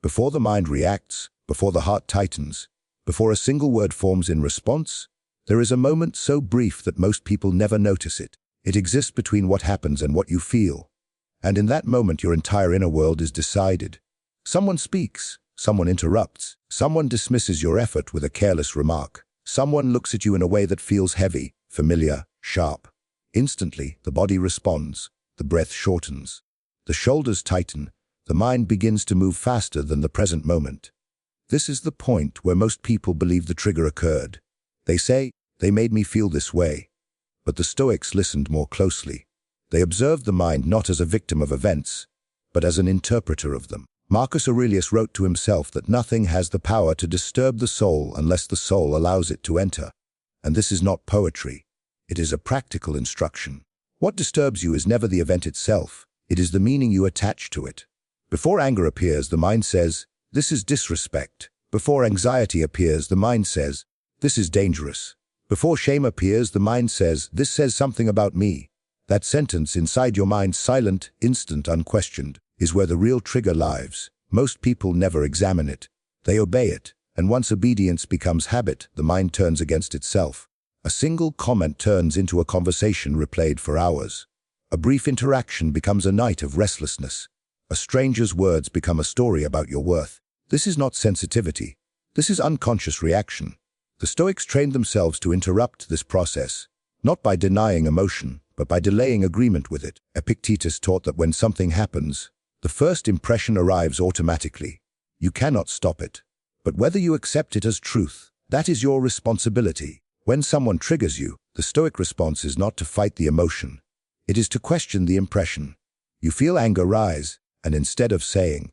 Before the mind reacts, before the heart tightens, before a single word forms in response, there is a moment so brief that most people never notice it. It exists between what happens and what you feel. And in that moment, your entire inner world is decided. Someone speaks, someone interrupts, someone dismisses your effort with a careless remark. Someone looks at you in a way that feels heavy, familiar, sharp. Instantly, the body responds, the breath shortens, the shoulders tighten, the mind begins to move faster than the present moment. This is the point where most people believe the trigger occurred. They say, "They made me feel this way." But the Stoics listened more closely. They observed the mind not as a victim of events, but as an interpreter of them. Marcus Aurelius wrote to himself that nothing has the power to disturb the soul unless the soul allows it to enter. And this is not poetry. It is a practical instruction. What disturbs you is never the event itself. It is the meaning you attach to it. Before anger appears, the mind says, "This is disrespect." Before anxiety appears, the mind says, "This is dangerous." Before shame appears, the mind says, "This says something about me." That sentence inside your mind, silent, instant, unquestioned, is where the real trigger lives. Most people never examine it. They obey it, and once obedience becomes habit, the mind turns against itself. A single comment turns into a conversation replayed for hours. A brief interaction becomes a night of restlessness. A stranger's words become a story about your worth. This is not sensitivity. This is unconscious reaction. The Stoics trained themselves to interrupt this process, not by denying emotion, but by delaying agreement with it. Epictetus taught that when something happens, the first impression arrives automatically. You cannot stop it. But whether you accept it as truth, that is your responsibility. When someone triggers you, the Stoic response is not to fight the emotion. It is to question the impression. You feel anger rise, and instead of saying,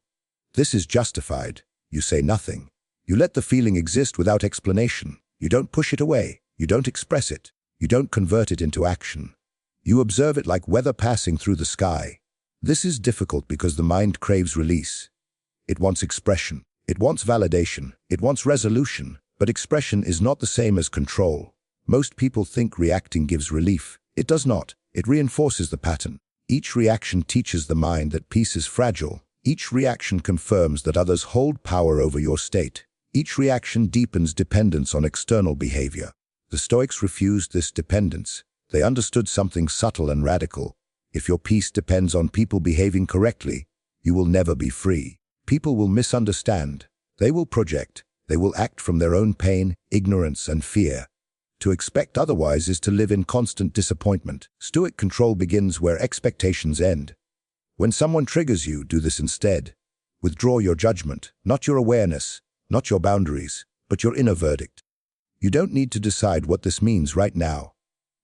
"This is justified," you say nothing. You let the feeling exist without explanation. You don't push it away. You don't express it. You don't convert it into action. You observe it like weather passing through the sky. This is difficult because the mind craves release. It wants expression. It wants validation. It wants resolution. But expression is not the same as control. Most people think reacting gives relief. It does not. It reinforces the pattern. Each reaction teaches the mind that peace is fragile. Each reaction confirms that others hold power over your state. Each reaction deepens dependence on external behavior. The Stoics refused this dependence. They understood something subtle and radical. If your peace depends on people behaving correctly, you will never be free. People will misunderstand. They will project. They will act from their own pain, ignorance, and fear. To expect otherwise is to live in constant disappointment. Stoic control begins where expectations end. When someone triggers you, do this instead. Withdraw your judgment, not your awareness, not your boundaries, but your inner verdict. You don't need to decide what this means right now.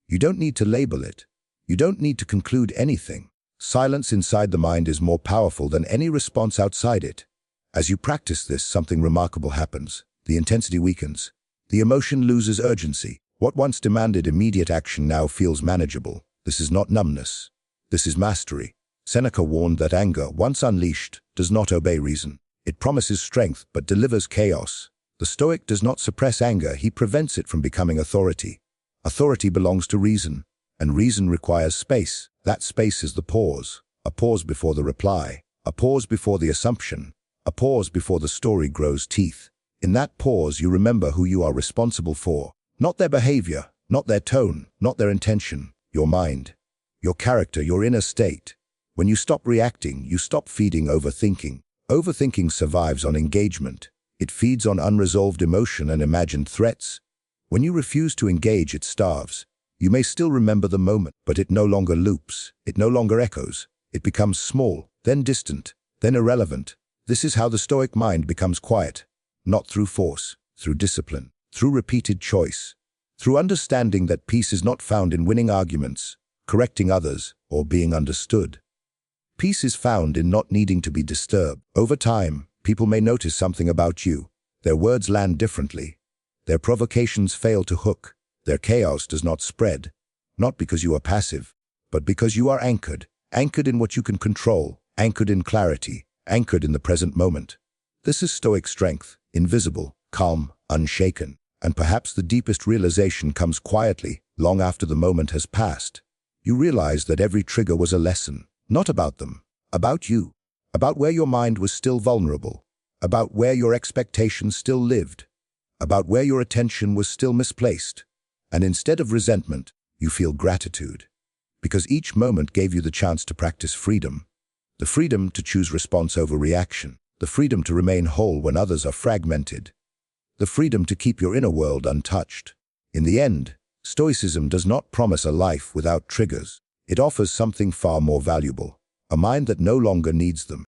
You don't need to label it. You don't need to conclude anything. Silence inside the mind is more powerful than any response outside it. As you practice this, something remarkable happens. The intensity weakens. The emotion loses urgency. What once demanded immediate action now feels manageable. This is not numbness. This is mastery. Seneca warned that anger, once unleashed, does not obey reason. It promises strength but delivers chaos. The Stoic does not suppress anger, he prevents it from becoming authority. Authority belongs to reason, and reason requires space. That space is the pause. A pause before the reply. A pause before the assumption. A pause before the story grows teeth. In that pause, you remember who you are responsible for. Not their behavior, not their tone, not their intention. Your mind, your character, your inner state. When you stop reacting, you stop feeding overthinking. Overthinking survives on engagement. It feeds on unresolved emotion and imagined threats. When you refuse to engage, it starves. You may still remember the moment, but it no longer loops. It no longer echoes. It becomes small, then distant, then irrelevant. This is how the Stoic mind becomes quiet. Not through force, through discipline, through repeated choice, through understanding that peace is not found in winning arguments, correcting others, or being understood. Peace is found in not needing to be disturbed. Over time, people may notice something about you. Their words land differently. Their provocations fail to hook. Their chaos does not spread. Not because you are passive, but because you are anchored. Anchored in what you can control. Anchored in clarity. Anchored in the present moment. This is Stoic strength. Invisible, calm, unshaken. And perhaps the deepest realization comes quietly, long after the moment has passed. You realize that every trigger was a lesson. Not about them. About you. About where your mind was still vulnerable. about where your expectations still lived, about where your attention was still misplaced. And instead of resentment, you feel gratitude, because each moment gave you the chance to practice freedom. The freedom to choose response over reaction, the freedom to remain whole when others are fragmented, the freedom to keep your inner world untouched. In the end, Stoicism does not promise a life without triggers. It offers something far more valuable, a mind that no longer needs them.